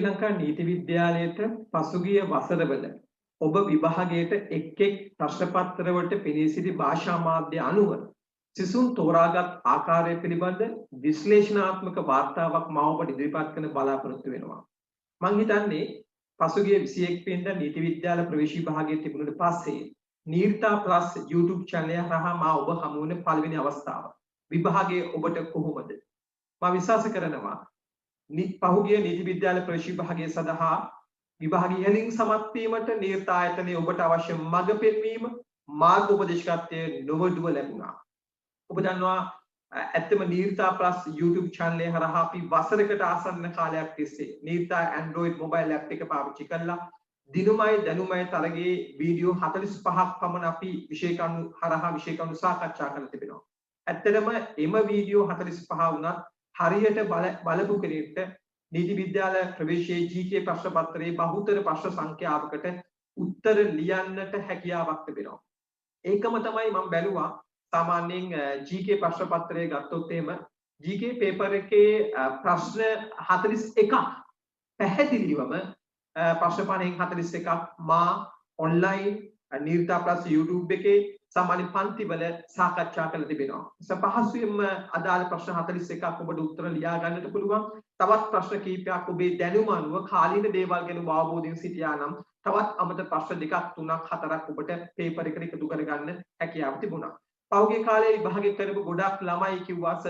ලංකා නීති විද්‍යාලයට පසුගිය වසරවල ඔබ විභාගයට එක් ප්‍රශ්න පත්‍රවලට පෙනී සිටි භාෂා මාධ්‍ය අනුව සිසුන් තෝරාගත් ආකාරය පිළිබඳ විශ්ලේෂණාත්මක වාර්තාවක් මම ඔබට ඉදිරිපත් කරන්න බලාපොරොත්තු වෙනවා. මම හිතන්නේ පසුගිය 21 වෙනිදා නීති විද්‍යාල ප්‍රවේශ විභාගයේ තිබුණට පස්සේ නීර්තා ප්ලස් YouTube channel එක හරහා මා ඔබ හමු වුණ පළවෙනි අවස්ථාව. විභාගයේ ඔබට කොහොමද? මම විශ්වාස කරනවා පහුගිය නීති විද්‍යාල ප්‍රවේශ විභාගය සඳහා විභාගය ඉහළින් සමත් වීමට නීර්තා ආයතනයේ ඔබට අවශ්‍ය මඟ පෙන්වීම මාර්ග උපදේශකත්වයේ නොවඩුව ලැබුණා. ඔබ දන්නවා ඇත්තම නීර්තා ප්ලස් YouTube channel එක හරහා අපි වසරකට ආසන්න කාලයක් තිස්සේ නීර්තා Android mobile app එක පාවිච්චි කළා දිනුමයි දැනුමයි තරගයේ වීඩියෝ 45ක් පමණ අපි විෂය කණු හරහා විෂය කණු සාකච්ඡා කරලා තිබෙනවා. ඇත්තටම එම වීඩියෝ 45 වුණත් හරියට බලපු කෙනෙක්ට නීති විද්‍යාල ප්‍රවේශයේ GK ප්‍රශ්න පත්‍රයේ බහුතර ප්‍රශ්න සංඛ්‍යාවකට උත්තර ලියන්නට හැකියාවක් තිබෙනවා. ඒකම තමයි මම බැලුවා සාමාන්‍යයෙන් GK ප්‍රශ්න පත්‍රය ගත්තොත් එහෙම GK පේපර් එකේ ප්‍රශ්න 41ක් පැහැදිලිවම ප්‍රශ්න 41ක් මා ඔන්ලයින් නීර්තා ප්ලස් YouTube එකේ සාමාන්‍ය පන්තිවල සාකච්ඡා කරලා තිබෙනවා. පහසුවෙන්ම අදාළ ප්‍රශ්න 41ක් ඔබට උත්තර ලියා ගන්නට පුළුවන්. තවත් ප්‍රශ්න කිහිපයක් ඔබේ දැනුම අනුව කාලීන දේවල් ගැන අවබෝධයෙන් සිටියා නම් තවත් අමතර ප්‍රශ්න දෙකක් තුනක් හතරක් ඔබට පේපර් එකට එකතු කරගන්න හැකියාව තිබුණා. පහුගිය කාලේ විභාගය කරපු ගොඩක් ළමයි කිව්වාස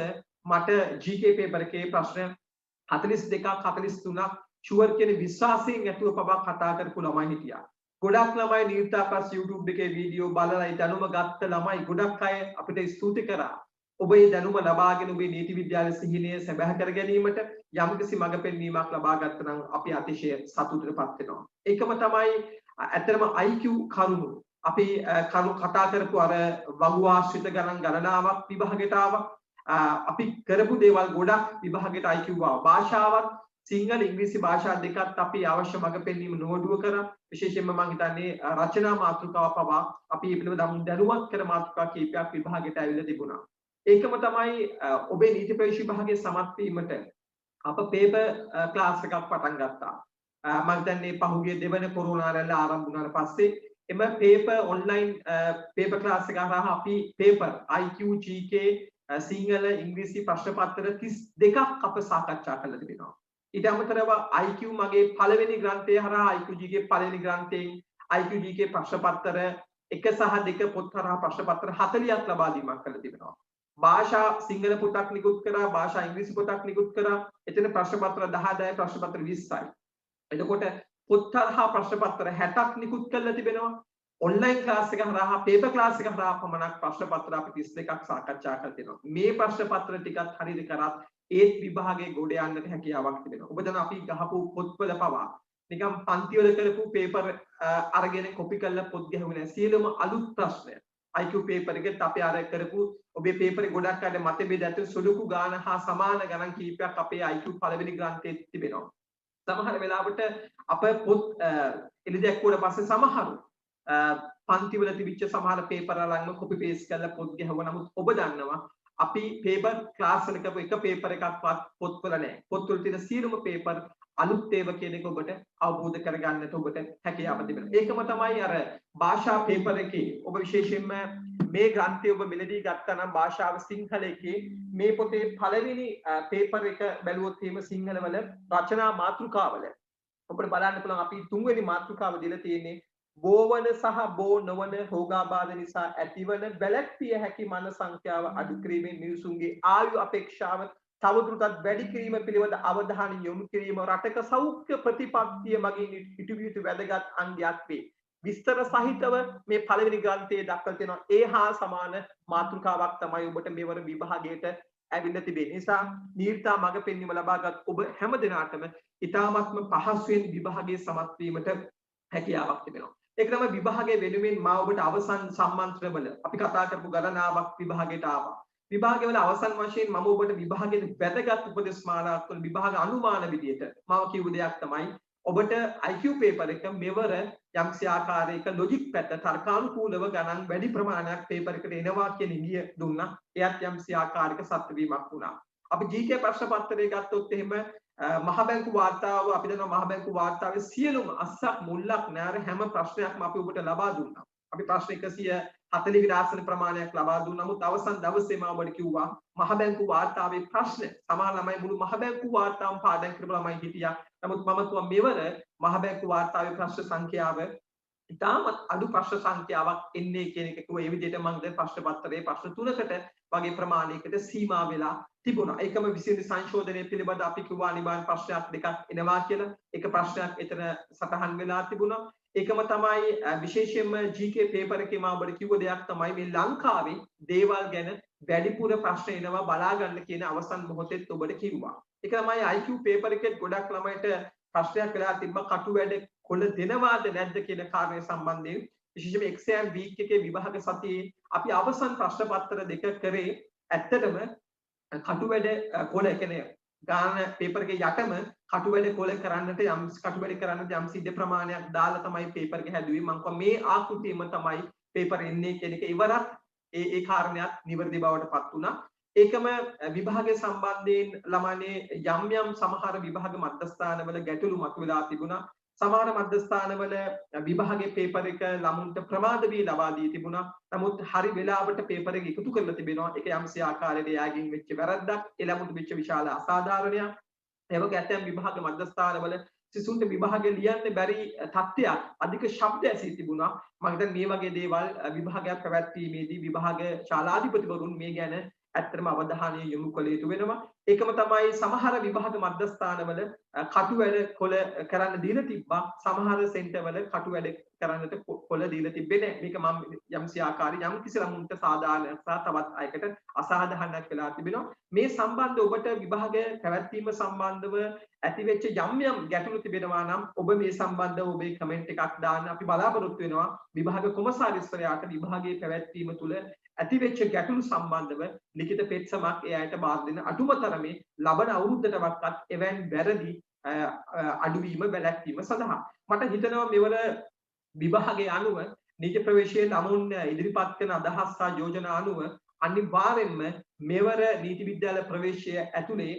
මට GK පේපර් එකේ ප්‍රශ්න 42ක් 43ක් ෂුවර් කියන විශ්වාසයෙන් ඇතුව පවා කතා කරපු ළමයි හිටියා. ගොඩක් ළමයි නීර්තා ප්ලස් YouTube එකේ වීඩියෝ බලලා ඒ දැනුම ගත්ත ළමයි ගොඩක් අය අපිට ස්තුති කරා. ඔබ මේ දැනුම ලබාගෙන ඔබේ නීති විද්‍යාල සිහිනය සැබෑ කර ගැනීමට යම්කිසි මඟ පෙන්වීමක් ලබා ගත්තා නම් අපි අතිශය සතුටටපත් වෙනවා. ඒකම තමයි ඇත්තටම IQ කරුණු. අපි කතා කරපු අර වගු ආශ්‍රිත ගණනාවක් විභාගයට ආවා. අපි කරපු දේවල් ගොඩක් විභාගයට IQ ආවා. භාෂාවත් සිංහල ඉංග්‍රීසි භාෂා දෙකත් අපි අවශ්‍ය මඟ පෙන්වීම නොවඩුව කරා. විශේෂයෙන්ම මම හිතන්නේ රචනා මාතෘකාව පවා අපි මේ පිළිබඳව දැනුවත් කර මාතෘකා කීපයක් විභාගයට ඇවිල්ලා තිබුණා. ඒකම තමයි ඔබේ නීති ප්‍රවේශ විභාගයේ සමත් වීමට අප පේපර් ක්ලාස් එකක් පටන් ගත්තා. මම හිතන්නේ පහුගිය දෙවන කොරෝනා රැල්ල ආරම්භ වුණාට පස්සේ එම පේපර් ඔන්ලයින් පේපර් ක්ලාස් එක හරහා අපි පේපර් IQ GK සිංහල ඉංග්‍රීසි ප්‍රශ්න පත්‍ර 32ක් අප සාකච්ඡා කරලා තිබෙනවා. ඊට අමතරව IQ මගේ පළවෙනි ග්‍රන්ථය හරහා IQ GK පළවෙනි ග්‍රන්ථයෙන් IQ GK ප්‍රශ්න පත්‍ර 1 සහ 2 පොත් හරහා ප්‍රශ්න පත්‍ර 40ක් ලබා දීමක් කරලා තිබෙනවා. භාෂා සිංහල පොතක් නිකුත් කරා භාෂා ඉංග්‍රීසි පොතක් නිකුත් කරා එතන ප්‍රශ්න පත්‍ර 10 ප්‍රශ්න පත්‍ර 20යි. එතකොට පොත් හරහා ප්‍රශ්න පත්‍ර 60ක් නිකුත් කරලා තිබෙනවා. ඔන්ලයින් ක්ලාස් එක හරහා පේපර් ක්ලාස් එක හරහා පමණක් ප්‍රශ්න පත්‍ර අපි 32ක් සාකච්ඡා කරලා තියෙනවා. මේ ප්‍රශ්න පත්‍ර ටිකත් හරියට කරත් ඒත් විභාගයේ ගොඩ යන්නට හැකියාවක් තිබෙනවා. ඔබ දන්නවා අපි ගහපු පොත්වල පවා නිකම් පන්තිවල කරපු පේපර් අරගෙන කොපි කරලා පොත් ගැහුවේ නැහැ. සියලුම අලුත් ප්‍රශ්න IQ පේපර් එකෙත් අපි අර කරපු ඔබේ පේපරේ ගොඩක් අය මත බෙද ඇතුළු සුළුකු ගාන හා සමාන ගණන් කීපයක් අපේ IQ පළවෙනි ග්‍රන්ථයේ තිබෙනවා. සමහර වෙලාවට අප පොත් එළිදැක්කුවට පස්සේ සමහරු පන්තිවල තිබිච්ච සමහර පේපර් අරන් කොපි පේස්ට් කරලා පොත් ගැහුවා. නමුත් ඔබ දන්නවා අපි පේපර් ක්ලාස් වල කරපු එක පේපර් එකක්වත් පොත්වල නැහැ. පොත්වල තියෙන සියලුම පේපර් අලුත් ඒවා කියන එක ඔබට අවබෝධ කරගන්නට ඔබට හැකියාව තිබෙනවා. ඒකම තමයි අර භාෂා පේපර් එකේ ඔබ විශේෂයෙන්ම මේ ග්‍රන්ථය ඔබ මෙලදී ගත්තා නම් භාෂාව සිංහල එකේ මේ පොතේ පළවෙනි පේපර් එක බැලුවොත් එහෙම සිංහල වල රචනා මාතෘකාවල ඔබට බලන්න පුළුවන් අපි තුන්වෙනි මාතෘකාව දීලා තියෙන්නේ බෝවන සහ බෝ නොවන රෝගාබාධ නිසා ඇතිවන වැළැක්විය හැකි මන සංඛ්‍යාව අඩු කිරීමෙන් මිනිසුන්ගේ ආයු අපේක්ෂාව තවදුරටත් වැඩි කිරීම පිළිබඳ අවධානය යොමු කිරීම රටක සෞඛ්‍ය ප්‍රතිපත්තිය මගින් ඉටු යුතු වැදගත් අංගයක් වේ. විස්තර සහිතව මේ පළවෙනි ග්‍රන්ථයේ දක්වලා තියෙනවා. ඒ හා සමාන මාතෘකාවක් තමයි ඔබට මෙවර විභාගයට ඇවිල්ලා තිබෙන්නේ. නිසා නීර්තා මඟ පෙන්වීම ලබාගත් ඔබ හැම දිනාටම ඉතාමත්ම පහසුවෙන් විභාගයේ සමත් වීමට හැකියාවක් තිබෙනවා. ඒක තමයි විභාගයේ වෙනුවෙන් මා ඔබට අවසන් සම්මන්ත්‍රණවල අපි කතා කරපු ගණනාවක් විභාගයට ආවා. විභාගවල අවසන් වශයෙන් මම ඔබට විභාගයේ වැදගත් උපදෙස් මාලාවක් තුළ විභාග අනුමාන විදියට මම කියපු දෙයක් තමයි ඔබට IQ පේපර් එක මෙවර යම්කිසි ආකාරයක ලොජික් පැත්ත තර්කානුකූලව ගණන් වැඩි ප්‍රමාණයක් පේපර් එකට එනවා කියන ඉඟිය දුන්නා. එයත් යම්කිසි ආකාරයක සත්‍ය වීමක් වුණා. අපි GK ප්‍රශ්න පත්‍රය ගත්තොත් එහෙම මහ බැංකු වාර්තාව අපි දන්නවා මහ බැංකු වාර්තාවේ සියලුම අස්සක් මුල්ලක් නැර හැම ප්‍රශ්නයක්ම අපි ඔබට ලබා දුන්නා. අපි ප්‍රශ්න 140 විලාසන ප්‍රමාණයක් ලබා දුන්නා. නමුත් අවසන් දවසේම ඔබට කිව්වා මහ බැංකු වාර්තාවේ ප්‍රශ්න සමහර ළමයි මුළු මහ බැංකු වාර්තාවම පාඩම් කරපු ළමයි හිටියා. නමුත් මම කිව්වා මෙවර මහ බැංකු වාර්තාවේ ප්‍රශ්න සංඛ්‍යාව ඉතාමත් අඩු ප්‍රශ්න සංඛ්‍යාවක් එන්නේ කියන එක කිව්වා. ඒ විදිහට මම දැන් ප්‍රශ්න පත්‍රයේ ප්‍රශ්න 3කට වගේ ප්‍රමාණයකට සීමා වෙලා තිබුණා. ඒකම විසිරි සංශෝධනය පිළිබඳ අපි කිව්වා අනිවාර්ය ප්‍රශ්නයක් දෙකක් එනවා කියලා. එක ප්‍රශ්නයක් එතන සටහන් වෙලා තිබුණා. ඒකම තමයි විශේෂයෙන්ම GK පේපර් එකේ මම ඔබට කිව්ව දෙයක් තමයි මේ ලංකාවේ දේවල් ගැන වැඩිපුර ප්‍රශ්න එනවා බලා ගන්න කියන අවසන් මොහොතේත් ඔබට කිව්වා. ඒක තමයි IQ පේපර් එකේ ගොඩක් ළමයිට ප්‍රශ්නයක් වෙලා තිබ්බා කටු වැඩ කොළ දෙනවාද නැද්ද කියන කාරණය සම්බන්ධයෙන්. විශේෂයෙන්ම එක්සෑම් වීක් එකේ විභාග සතියේ අපි අවසන් ප්‍රශ්න පත්‍ර දෙක කරේ ඇත්තටම කටු වැඩ කොළ කියන්නේ ගාන පේපර් එකේ යටම කටු වැඩ කොළ කරන්නට කටු වැඩ කරන්නට යම් සිද්ධ ප්‍රමාණයක් දාලා තමයි පේපර් එක හැදුවේ. මම කිව්වා මේ ආකෘතියෙම තමයි පේපර් එන්නේ කියන එක ඉවරක් ඒ කාරණයක් නිවැරදි බවට පත් වුණා. ඒකම විභාගය සම්බන්ධයෙන් ළමනේ යම් සමහර විභාග මධ්‍යස්ථානවල ගැටලු මතුවලා තිබුණා. සමහර මධ්‍යස්ථානවල විභාගයේ පේපර් එක ළමුන්ට ප්‍රමාද වී ලබා දී තිබුණා. නමුත් හරි වෙලාවට පේපර් එක එකතු කරලා තිබෙනවා. ඒක යම්සේ ආකාරයට යාගින් වෙච්ච වැරද්දක්. ඒ ළමුන්ට වෙච්ච විශාල අසාධාරණයක්. ඒ වගේ ඇතැම් විභාග මධ්‍යස්ථානවල සිසුන්ට විභාගය ලියන්න බැරි තත්ත්වයක් අධික ශබ්ද ඇසී තිබුණා. මම හිතන්නේ මේ වගේ දේවල් විභාගයක් පැවැත්වීමේදී විභාග ශාලාධිපතිවරුන් මේ ගැන ඇත්තටම අවධානය යොමු කළ යුතු වෙනවා. ඒකම තමයි සමහර විභාග මධ්‍යස්ථානවල කටු වැඩ කොළ කරන්න දීලා තිබ්බා. සමහර සෙන්ටර්වල කටු වැඩ කරන්නට කොළ දීලා තිබෙන්නේ නැහැ. මේක මම යම්සි ආකාරي යම් කිසි ළමුන්ට සාධාරණයක් සහ තවත් අයකට අසාධාරණයක් වෙලා තිබෙනවා. මේ සම්බන්ධ ඔබට විභාගය පැවැත්වීම සම්බන්ධව ඇතිවෙච්ච යම් ගැටලු තිබෙනවා නම් ඔබ මේ සම්බන්ධව ඔබේ කමෙන්ට් එකක් දාන්න. අපි බලාපොරොත්තු වෙනවා විභාග කොමසාරිස්වරයාට විභාගයේ පැවැත්වීම තුළ ඇතිවෙච්ච ගැටලු සම්බන්ධව ලිඛිත පෙත්සමක් එයාට බාර දෙන අටුමතරමේ ලබන අවුරුද්දටවත් එවැනි වැරදි අඩුවීම වැළැක්වීම සඳහා මට හිතෙනවා මෙවර විභාගයේ අනුව නීති ප්‍රවේශයේ ළමුන් ඉදිරිපත් කරන අදහස් සහ යෝජනා අනුව අනිවාර්යෙන්ම මෙවර නීති විද්‍යාල ප්‍රවේශය ඇතුලේ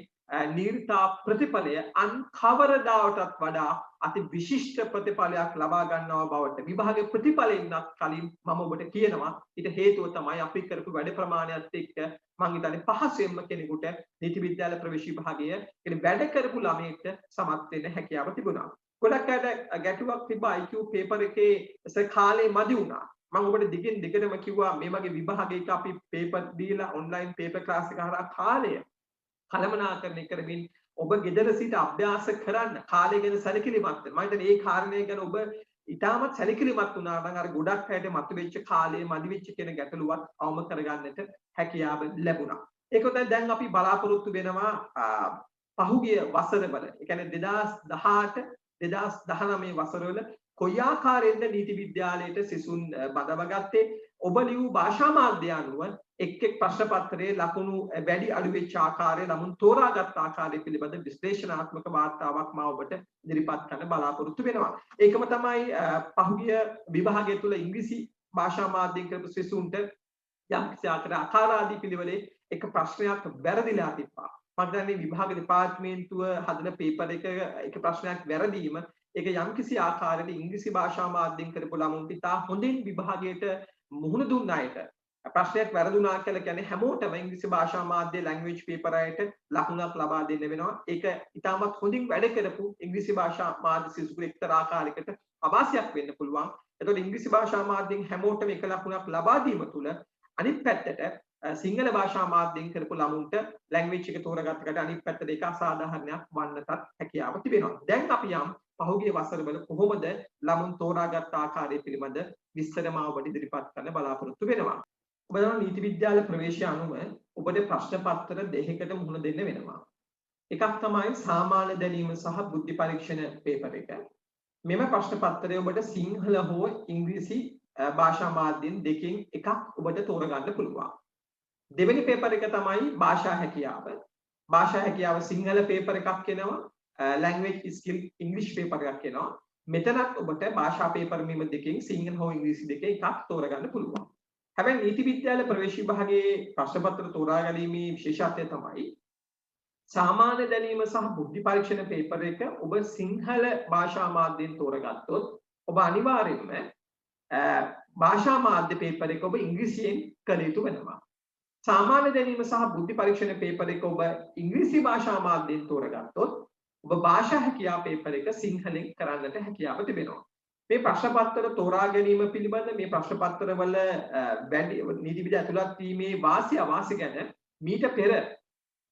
නිර්තා ප්‍රතිඵලය අන් කවරදාකටත් වඩා අති විශිෂ්ට ප්‍රතිඵලයක් ලබා ගන්නවා බවට විභාගයේ ප්‍රතිඵලෙන්නත් කලින් මම ඔබට කියනවා. ඊට හේතුව තමයි අපි කරපු වැඩ ප්‍රමාණයත් එක්ක මම හිතන්නේ පහසෙන්ම කෙනෙකුට නීති විද්‍යාල ප්‍රවේශ විභාගය කියන්නේ වැඩ කරපු ළමයෙක්ට සමත් වෙන්න හැකියාව තිබුණා. ගොඩක් අයට ගැටුවක් තිබ්බා IQ පේපර් එකේ කාලේ මදි වුණා. මම ඔබට දිගින් දිගටම කිව්වා මේ වගේ විභාගයක අපි පේපර් දීලා ඔන්ලයින් පේපර් ක්ලාස් එක හරහා කාලය කළමනාකරණය කරමින් ඔබ ගෙදර සිට අභ්‍යාස කරන්න කාලය ගැන සැලකිලිමත් වෙන්න. මම හිතන්නේ මේ කාරණය ගැන ඔබ ඉතාමත් සැලකිලිමත් වුණා නම් අර ගොඩක් අයට මතුවෙච්ච කාලයේ මදි වෙච්ච කියන ගැටලුවත් අවම කරගන්නට හැකියාව ලැබුණා. ඒක තමයි දැන් අපි බලාපොරොත්තු වෙනවා පහුගිය වසරවල. ඒ කියන්නේ 2018 2019 වසරවල කොයි ආකාරයෙන්ද නීති විද්‍යාලයට සිසුන් බඳවගත්තේ ඔබ ලියූ භාෂා මාධ්‍ය අනුව එක් ප්‍රශ්න පත්‍රයේ ලකුණු වැඩි අඩු වෙච්ච ආකාරය ළමුන් තෝරාගත් ආකාරය පිළිබඳ විශ්ලේෂණාත්මක වාර්තාවක් මම ඔබට ඉදිරිපත් කරන්න බලාපොරොත්තු වෙනවා. ඒකම තමයි පහුගිය විභාගය තුල ඉංග්‍රීසි භාෂා මාධ්‍යයෙන් කරපු සිසුන්ට යම් කිසි ආකාරයක අකාරාදී පිළිවෙලේ එක ප්‍රශ්නයක් වැරදිලා තිබ්බා. මම දන්නේ විභාග දෙපාර්තමේන්තුව හදන පේපර් එක ප්‍රශ්නයක් වැරදීම ඒක යම් කිසි ආකාරයක ඉංග්‍රීසි භාෂා මාධ්‍යයෙන් කරපු ළමුන්ට ඉතා හොඳින් විභාගයට මුහුණ දුන්න අයට ප්‍රශ්නයක් වැරදුනා කියලා කියන්නේ හැමෝටම ඉංග්‍රීසි භාෂා මාධ්‍ය ලැන්ග්වේජ් පේපර් අයට ලකුණක් ලබා දෙන්න වෙනවා. ඒක ඉතාමත් හොඳින් වැඩ කරපු ඉංග්‍රීසි භාෂා මාධ්‍ය සිසුකෙකුට එක්තරා ආකාරයකට අවාසියක් වෙන්න පුළුවන්. එතකොට ඉංග්‍රීසි භාෂා මාධ්‍යයෙන් හැමෝටම එක ලකුණක් ලබා දීම තුළ අනිත් පැත්තට සිංහල භාෂා මාධ්‍යයෙන් කරපු ළමුන්ට ලැන්ග්වේජ් එක තෝරගත්තකට අනිත් පැත්තට ඒක අසාධාරණයක් වන්නටත් හැකියාව තිබෙනවා. දැන් අපි යම් පහුගිය වසරවල කොහොමද ළමුන් තෝරාගත් ආකාරය පිළිබඳ විස්තර මම ඔබට ඉදිරිපත් කරන්න බලාපොරොත්තු වෙනවා. ඔබ දන්නා නීති විද්‍යාල ප්‍රවේශය අනුව ඔබට ප්‍රශ්න පත්‍ර දෙකකට මුහුණ දෙන්න වෙනවා. එකක් තමයි සාමාන්‍ය දැනීම සහ බුද්ධි පරීක්ෂණ පේපර් එක. මෙම ප්‍රශ්න පත්‍රය ඔබට සිංහල හෝ ඉංග්‍රීසි භාෂා මාධ්‍යයෙන් දෙකෙන් එකක් ඔබට තෝරගන්න පුළුවන්. දෙවෙනි පේපර් එක තමයි භාෂා හැකියාව. භාෂා හැකියාව සිංහල පේපර් එකක් එනවා. language skill English paper එකක් එනවා. මෙතනත් ඔබට භාෂා පේපර් මෙම දෙකෙන් සිංහල හෝ ඉංග්‍රීසි දෙකේ එකක් තෝරගන්න පුළුවන්. හැබැයි නීති විද්‍යාල ප්‍රවේශ විභාගයේ ප්‍රශ්න පත්‍ර තෝරා ගැනීමේ විශේෂත්වය තමයි සාමාන්‍ය දැනීම සහ බුද්ධි පරීක්ෂණ පේපර් එක ඔබ සිංහල භාෂා මාධ්‍යයෙන් තෝරගත්තොත් ඔබ අනිවාර්යයෙන්ම භාෂා මාධ්‍ය පේපර් එක ඔබ ඉංග්‍රීසියෙන් කළ යුතු වෙනවා. සාමාන්‍ය දැනීම සහ බුද්ධි පරීක්ෂණ පේපර් එක ඔබ ඉංග්‍රීසි භාෂා මාධ්‍යයෙන් තෝරගත්තොත් ඔබ භාෂා හැකියාව පේපර් එක සිංහලෙන් කරන්නට හැකියාව තිබෙනවා. මේ ප්‍රශ්න පත්‍ර තෝරා ගැනීම පිළිබඳ මේ ප්‍රශ්න පත්‍ර වල වැඩි නීති විද්‍යාව ඇතුළත් වීමේ වාසි අවාසි ගැන මීට පෙර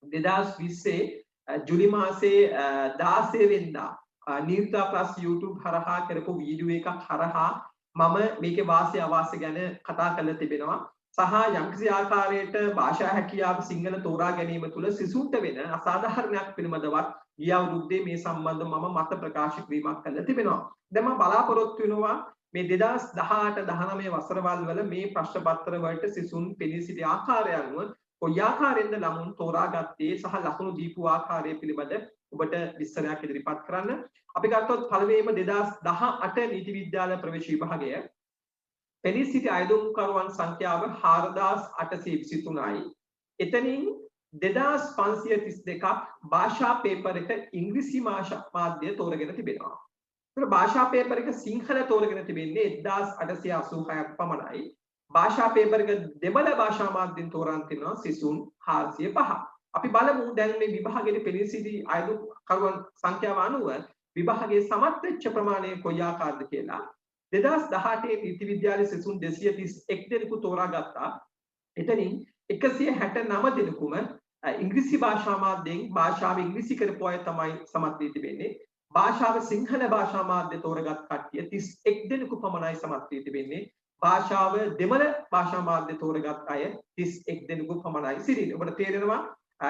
2020 ජුලි මාසයේ 16 වෙනිදා නිර්තා ප්ලස් YouTube හරහා කරපු වීඩියෝ එකක් හරහා මම මේකේ වාසි අවාසි ගැන කතා කරලා තිබෙනවා. සහ යම්කිසි ආකාරයකට භාෂා හැකියාව සිංහල තෝරා ගැනීම තුළ සිසුන්ට වෙන අසාධාරණයක් පිළිබඳවත් ගිය අවුරුද්දේ මේ සම්බන්ධව මම මත ප්‍රකාශ කිරීමක් කළා තිබෙනවා. දැන් මම බලාපොරොත්තු වෙනවා මේ 2018 19 වසරවල් වල මේ ප්‍රශ්න පත්‍ර වලට සිසුන් පෙනී සිටි ආකාරය අනුව කොයි ආකාරයෙන්ද ළමුන් තෝරාගත්තේ සහ ලකුණු දීපු ආකාරය පිළිබඳ ඔබට විස්තරයක් ඉදිරිපත් කරන්න. අපි ගත්තොත් පළවෙනිම 2018 නීති විද්‍යාල ප්‍රවේශ විභාගය පෙනී සිටි අයදුම්කරුවන් සංඛ්‍යාව 4823යි. එතනින් 2532ක් භාෂා පේපර් එක ඉංග්‍රීසි මාධ්‍ය තෝරගෙන තිබෙනවා. ඒතර භාෂා පේපර් එක සිංහල තෝරගෙන තිබෙන්නේ 1886ක් පමණයි. භාෂා පේපර් එක දෙමළ භාෂා මාධ්‍යෙන් තෝරන් තිනවා සිසුන් 405. අපි බලමු දැන් මේ විභාගයේ පෙනී සිටි අයදුම්කරුවන් සංඛ්‍යාව අනුව විභාගයේ සමත් වෙච්ච ප්‍රමාණය කොයි ආකාරද කියලා. 2018 නීති විද්‍යාලයේ සිසුන් 231 දෙනෙකු තෝරාගත්තා. එතනින් 169 දෙනෙකුම ඉංග්‍රීසි භාෂා මාධ්‍යයෙන් භාෂාව ඉංග්‍රීසි කරපු අය තමයි සමත් වී තිබෙන්නේ. භාෂාව සිංහල භාෂා මාධ්‍ය තෝරගත් කට්ටිය 31 දෙනෙකු පමණයි සමත් වී තිබෙන්නේ. භාෂාව දෙමළ භාෂා මාධ්‍ය තෝරගත් අය 31 දෙනෙකු පමණයි සිටින්නේ. ඔබට තේරෙනවා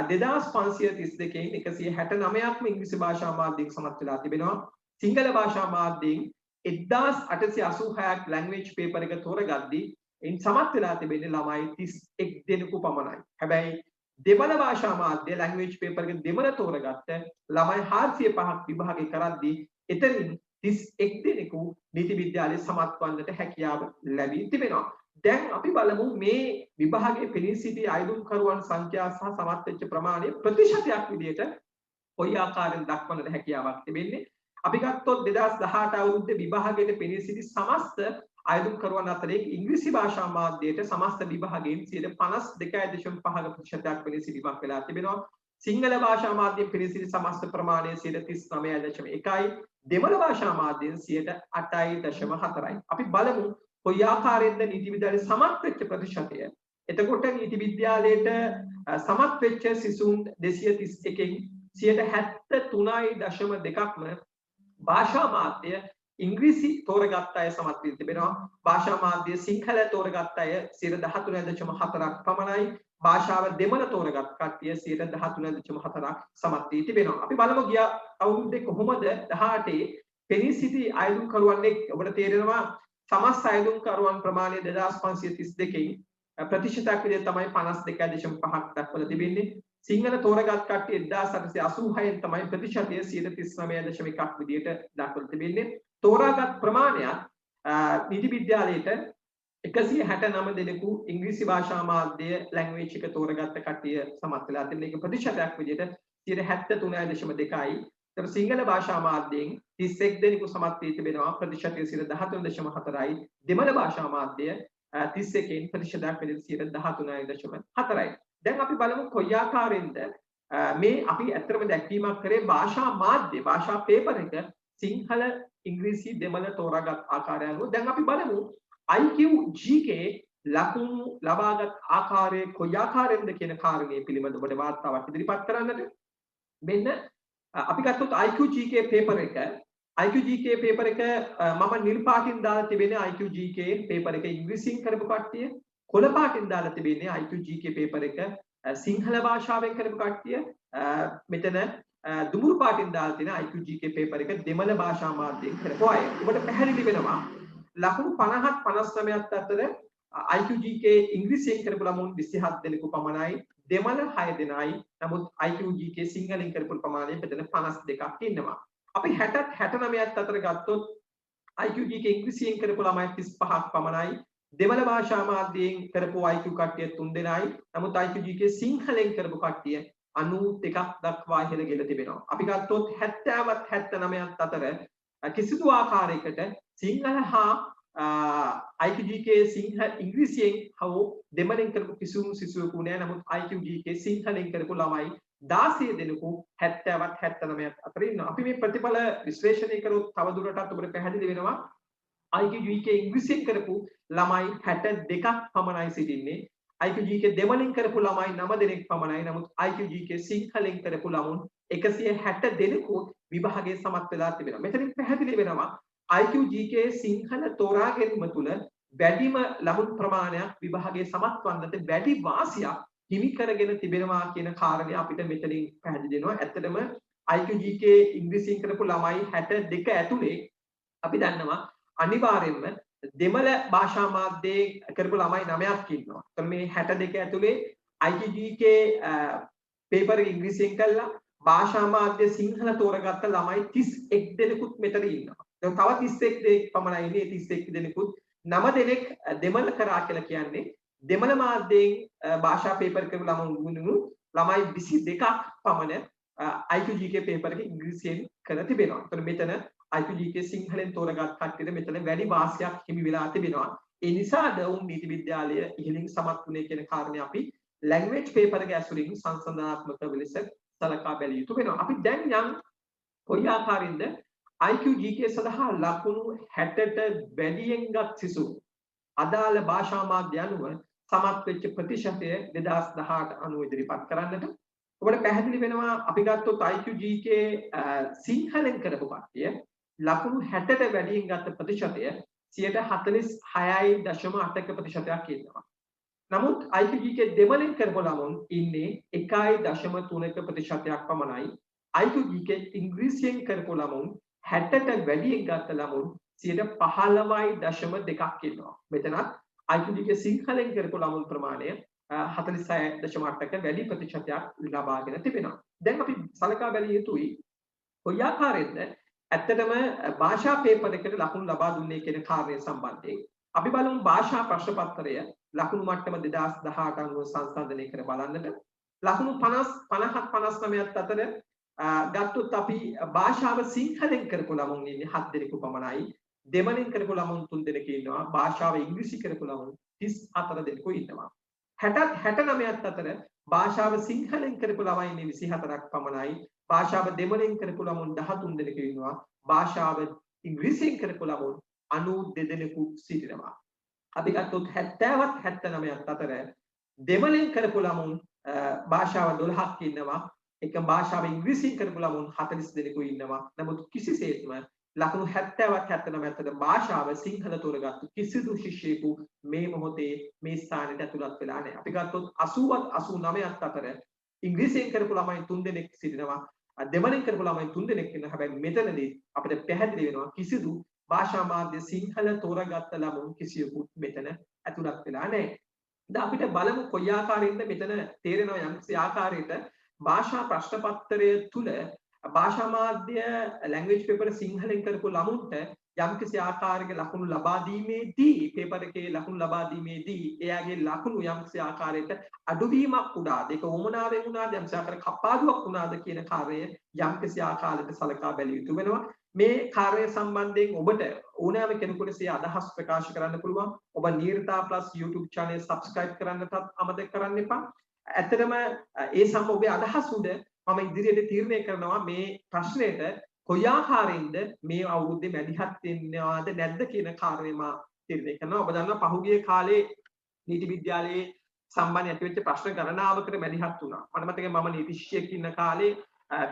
2532කින් 169ක්ම ඉංග්‍රීසි භාෂා මාධ්‍යයෙන් සමත් වෙලා තිබෙනවා. සිංහල භාෂා මාධ්‍යයෙන් 1886ක් ලැන්ග්වේජ් පේපර් එක තෝරගද්දී එයින් සමත් වෙලා තිබෙන්නේ ළමයි 31 දෙනෙකු පමණයි. හැබැයි දෙමළ භාෂා මාධ්‍ය ලැන්ග්වේජ් පේපර් එක දෙමළ තෝරගත්ත ළමයි 405ක් විභාගය කරද්දී එතනින් 31 දෙනෙකු නීති විද්‍යාලයේ සමත් වන්නට හැකියාව ලැබී තිබෙනවා. දැන් අපි බලමු මේ විභාගයේ පෙනී සිටි අයදුම්කරුවන් සංඛ්‍යාව සහ සමත් වෙච්ච ප්‍රමාණය ප්‍රතිශතයක් විදිහට කොයි ආකාරයෙන් දක්වන්නට හැකියාවක් තිබෙන්නේ. අපි ගත්තොත් 2018 අවුරුද්දේ විභාගයේ පෙනී සිටි සමස්ත අයදුම්කරුවන් අතරේ ඉංග්‍රීසි භාෂා මාධ්‍යයට සමස්ත විභාගයෙන් 52.5% පෙනී සිටීමක් වෙලා තිබෙනවා. සිංහල භාෂා මාධ්‍යයෙන් පෙනී සිටි සමස්ත ප්‍රමාණය 39.1යි. දෙමළ භාෂා මාධ්‍යයෙන් 8.4යි. අපි බලමු කොයි ආකාරයෙන්ද නීති විද්‍යාලයේ සමත් වෙච්ච ප්‍රතිශතය. එතකොට නීති විද්‍යාලයට සමත් වෙච්ච සිසුන් 231කින් 73.2ක්ම භාෂා මාධ්‍ය ඉංග්‍රීසි තෝරගත් අය සමත් වී තිබෙනවා. භාෂා මාධ්‍ය සිංහල තෝරගත් අය 13.4ක් පමණයි. භාෂාව දෙමළ තෝරගත් කට්ටිය 13.4ක් සමත් වී තිබෙනවා. අපි බලමු ගිය අවුරුද්දේ කොහොමද 18 පෙනී සිටි අයදුම්කරුවන් එක් ඔබට තේරෙනවා සමස්ත අයදුම්කරුවන් ප්‍රමාණය 2532කින් ප්‍රතිශතයක් විදිහට තමයි 52.5ක් දක්වලා තිබෙන්නේ. සිංහල තෝරගත් කට්ටිය 1886න් තමයි ප්‍රතිශතය 39.1ක් විදිහට දක්වලා තිබෙන්නේ. තෝරාගත් ප්‍රමාණයත් නීති විද්‍යාලයට 169 දෙනෙකු ඉංග්‍රීසි භාෂා මාධ්‍ය ලැන්ග්වේජ් එක තෝරගත්ත කට්ටිය සමත් වෙලා තිබෙන එක ප්‍රතිශතයක් විදිහට 73.2යි. ඒතර සිංහල භාෂා මාධ්‍යයෙන් 31 දෙනෙකු සමත් වී තිබෙනවා ප්‍රතිශතය 13.4යි. දෙමළ භාෂා මාධ්‍ය 31කින් ප්‍රතිශතයක් විදිහට 13.4යි. දැන් අපි බලමු කොයි ආකාරයෙන්ද මේ අපි ඇත්තටම දැක්වීමක් කරේ භාෂා මාධ්‍ය භාෂා පේපර් එක සිංහල ඉංග්‍රීසි දෙමළ තෝරාගත් ආකාරය අනුව. දැන් අපි බලමු IQ GK ලකුණු ලබාගත් ආකාරය කොයි ආකාරයෙන්ද කියන කාරණය පිළිබඳව ඔබට වාර්තාවක් ඉදිරිපත් කරන්නට. මෙන්න අපි ගත්තොත් IQ GK පේපර් එක මම නිල් පාටින් දාලා තිබෙන්නේ IQ GK පේපර් එක ඉංග්‍රීසියෙන් කරපු කට්ටිය. කොළ පාටින් දාලා තිබෙන්නේ IQ GK පේපර් එක සිංහල භාෂාවෙන් කරපු කට්ටිය. මෙතන දුමුරු පාටින් දාලා තියෙන IQ GK පේපර් එක දෙමළ භාෂා මාධ්‍යයෙන් කරපු අය. ඔබට පැහැදිලි වෙනවා ලකුණු 50ත් 59ත් අතර IQ GK ඉංග්‍රීසියෙන් කරපු ළමුන් 27 දෙනෙකු පමණයි. දෙමළ 6 දෙනයි. නමුත් IQ GK සිංහලෙන් කරපු ප්‍රමාණය මෙතන 52ක් ඉන්නවා. අපි 60ත් 69ත් අතර ගත්තොත් IQ GK ඉංග්‍රීසියෙන් කරපු ළමයි 35ක් පමණයි. දෙමළ භාෂා මාධ්‍යයෙන් කරපු IQ කට්ටිය 3 දෙනයි. නමුත් IQ GK සිංහලෙන් කරපු කට්ටිය 92ක් දක්වා ඉහළ ගෙල තිබෙනවා. අපි ගත්තොත් 70ත් 79ත් අතර කිසිදු ආකාරයකට සිංහල හා IQGK සිංහල ඉංග්‍රීසියෙන් හෝ දෙමළෙන් කරපු කිසිම සිසුවෙකු නෑ. නමුත් IQGK සිංහලෙන් කරපු ළමයි 16 දෙනෙකු 70ත් 79ත් අතර ඉන්නවා. අපි මේ ප්‍රතිඵල විශ්ලේෂණය කරොත් තවදුරටත් ඔබට පැහැදිලි වෙනවා IQGK ඉංග්‍රීසියෙන් කරපු ළමයි 62ක් පමණයි සිටින්නේ. IQGK දෙමළෙන් කරපු ළමයි 9 දෙනෙක් පමණයි. නමුත් IQGK සිංහලෙන් කරපු ළමුන් 160 දෙනෙකු විභාගයේ සමත් වෙලා තිබෙනවා. මෙතනින් පැහැදිලි වෙනවා IQGK සිංහල තෝරා ගැනීම තුළ වැඩිම ළමුන් ප්‍රමාණයක් විභාගයේ සමත් වන්නට වැඩි වාසියක් හිමි කරගෙන තිබෙනවා කියන කාරණය අපිට මෙතනින් පැහැදිලි වෙනවා. ඇත්තටම IQGK ඉංග්‍රීසියෙන් කරපු ළමයි 62 ඇතුලේ අපි දන්නවා අනිවාර්යයෙන්ම දෙමළ භාෂා මාධ්‍යයෙන් කරපු ළමයි 9ක් ඉන්නවා. එතකොට මේ 62 ඇතුලේ IQGK පේපර් ඉංග්‍රීසියෙන් කළා භාෂා මාධ්‍ය සිංහල තෝරගත්ත ළමයි 31 දෙනෙකුත් මෙතන ඉන්නවා. තව 31 දෙනෙක් පමණයි ඉන්නේ. 31 දෙනෙකුත් 9 දෙනෙක් දෙමළ කරා කියලා කියන්නේ දෙමළ මාධ්‍යයෙන් භාෂා පේපර් කරපු ළමයි 22ක් පමණ IQGK පේපර් එක ඉංග්‍රීසියෙන් කරලා තිබෙනවා. එතකොට මෙතන IQGK සිංහලෙන් තෝරගත් කට්ටියට මෙතන වැඩි වාසියක් හිමි වෙලා තිබෙනවා. ඒ නිසාද උන් නීති විද්‍යාලය ඉහළින් සමත් වුණේ කියන කාරණය අපි ලැන්ග්වේජ් පේපර් එක ඇසුරින් සංසන්දනාත්මක ලෙස සලකා බැලිය යුතු වෙනවා. අපි දැන් යම් කොයි ආකාරයෙන්ද IQGK සඳහා ලකුණු 60ට වැඩියෙන්ගත් සිසු අදාළ භාෂා මාධ්‍ය අනුව සමත් වෙච්ච ප්‍රතිශතය 2018 අනුව ඉදිරිපත් කරන්නට ඔබට පැහැදිලි වෙනවා. අපි ගත්තොත් IQGK සිංහලෙන් කරපු කට්ටිය ලකුණු 60ට වැඩියෙන් ගත්ත ප්‍රතිශතය 46.8% ඉන්නවා. නමුත් IQGK දෙමළෙන් කරපු ළමුන් ඉන්නේ 1.3% පමණයි. IQGK ඉංග්‍රීසියෙන් කරපු ළමුන් 60ට වැඩියෙන් ගත්ත ළමුන් 15.2% ඉන්නවා. මෙතනත් IQGK සිංහලෙන් කරපු ළමුන් ප්‍රමාණය 46.8ක වැඩි ප්‍රතිශතයක් ලබාගෙන තිබෙනවා. දැන් අපි සලකා බැලිය යුතුයි කොයි ආකාරයෙන්ද ඇත්තටම භාෂා පේපර් එකට ලකුණු ලබා දුන්නේ කියන කාර්යය සම්බන්ධයෙන්. අපි බලමු භාෂා ප්‍රශ්න පත්‍රය ලකුණු මට්ටම 2018 අනුව සංසන්දනය කර බලන්නට. ලකුණු 50 50ත් 59ත් අතර ගත්තොත් අපි භාෂාව සිංහලෙන් කරපු ළමුන් ඉන්නේ 7 දෙනෙකු පමණයි. දෙමළෙන් කරපු ළමුන් 3 දෙනෙක් ඉන්නවා. භාෂාව ඉංග්‍රීසි කරපු ළමුන් 34 දෙනෙකු ඉන්නවා. 60ත් 69ත් අතර භාෂාව සිංහලෙන් කරපු ළමයි ඉන්නේ 24ක් පමණයි. භාෂාව දෙමළෙන් කරපු ළමුන් 13 දෙනෙකු ඉන්නවා. භාෂාව ඉංග්‍රීසියෙන් කරපු ළමුන් 92 දෙනෙකු සිටිනවා. අපි ගත්තොත් 70ත් 79ත් අතර දෙමළෙන් කරපු ළමුන් භාෂාව 12ක් ඉන්නවා. එක භාෂාව ඉංග්‍රීසියෙන් කරපු ළමුන් 40 දෙනෙකු ඉන්නවා. නමුත් කිසිසේත්ම ලකුණු 70ත් 79ත් අතර භාෂාව සිංහල තෝරගත්තු කිසිදු ශිෂ්‍යයෙකු මේ මොහොතේ මේ ස්ථානයට ඇතුළත් වෙලා නැහැ. අපි ගත්තොත් 80ත් 89ත් අතර ඉංග්‍රීසියෙන් කරපු ළමයි 3 දෙනෙක් සිටිනවා. දෙමළෙන් කරපු ළමයි 3 දෙනෙක් ඉන්නවා. හැබැයි මෙතනදී අපිට පැහැදිලි වෙනවා කිසිදු භාෂා මාධ්‍ය සිංහල තෝරගත්ත ළමුන් කිසියෙකුත් මෙතන ඇතුළත් වෙලා නැහැ. දැන් අපිට බලමු කොයි ආකාරයෙන්ද මෙතන තේරෙනවා යම්කිසි ආකාරයකට භාෂා ප්‍රශ්න පත්‍රය තුල භාෂා මාධ්‍ය ලැන්ග්වේජ් පේපර් සිංහලෙන් කරපු ළමුන්ට යම්කිසි ආකාරයක ලකුණු ලබා දීමේදී පේපර් එකේ ලකුණු ලබා දීමේදී එයාගේ ලකුණු යම්කිසි ආකාරයකට අඩුවීමක් වුණාද ඒක වමනාවෙන් වුණාද යම්කිසි ආකාරයක කපාදුවක් වුණාද කියන කාර්යය යම්කිසි ආකාරයකට සලකා බැලිය යුතු වෙනවා. මේ කාර්යය සම්බන්ධයෙන් ඔබට ඕනෑම කෙනෙකුට සිය අදහස් ප්‍රකාශ කරන්න පුළුවන්. ඔබ නීරතා ප්ලස් YouTube channel subscribe කරන්නටත් අමතක කරන්න එපා. ඇත්තටම ඒ සම්බන්ධ ඔබේ අදහස් උඩ මම ඉදිරියට තීරණය කරනවා මේ ප්‍රශ්නයට කොයි ආකාරයෙන්ද මේ අවුරුද්දේ මැදිහත් වෙන්නවද නැද්ද කියන කාරණේ මා තීරණය කරනවා. ඔබ දන්නවා පහුගිය කාලේ නීති විද්‍යාලයේ සම්බන්ධ ඇතිවෙච්ච ප්‍රශ්න ගණනාවකට මැදිහත් වුණා. මට මතකයි මම නීති ශිෂ්‍යයෙක් ඉන්න කාලේ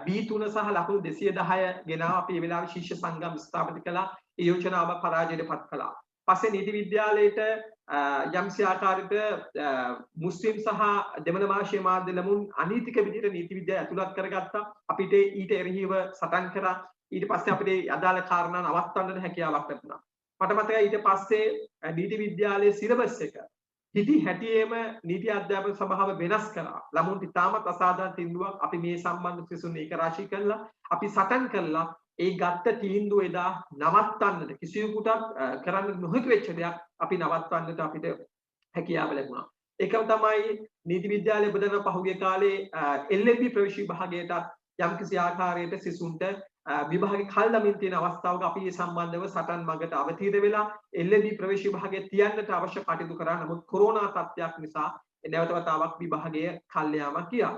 B3 සහ ලකුණු 210 ගෙනාව අපි ඒ වෙලාවේ ශිෂ්‍ය සංගම් ස්ථාපිත කළා. ඒ යෝජනාව පරාජයටපත් කළා. පස්සේ නීති විද්‍යාලයට යම්සි ආකාරයක මුස්ලිම් සහ දෙමළ භාෂීය මාධ්‍ය ළමුන් අනීතික විදිහට නීති විද්‍යාව ඇතුළත් කරගත්තා. අපිට ඊට එරෙහිව සටන් කරා. ඊට පස්සේ අපිට අදාළ කාරණා නවත්තන්නට හැකියාවක් ලැබුණා. මට මතකයි ඊට පස්සේ නීති විද්‍යාලයේ සිලබස් එක හිටි හැටියේම නීති අධ්‍යාපන සභාව වෙනස් කරා. ළමුන්ට ඉතාමත් අසාධාරණ තීන්දුවක් අපි මේ සම්බන්ධ සිසුන් ඒක රාශී කළා. අපි සටන් කළා. ඒ ගත්ත තීන්දුව එදා නවත්තන්නට කිසියෙකුටත් කරන්න නොහැකි වෙච්ච දෙයක් අපි නවත්තන්නට අපිට හැකියාව ලැබුණා. ඒකම තමයි නීති විද්‍යාලයේ බෙදන පහුගිය කාලේ LLB ප්‍රවේශ විභාගයට යම්කිසි ආකාරයකට සිසුන්ට විභාගේ කල් දමින් තියෙන අවස්ථාවක අපි මේ සම්බන්ධව සටන් මගට අවතීර්ණ වෙලා LLB ප්‍රවේශ විභාගයේ තියන්නට අවශ්‍ය කටයුතු කරා. නමුත් කොරෝනා තත්ත්වයක් නිසා නැවත වතාවක් විභාගය කල් යාමක් ගියා.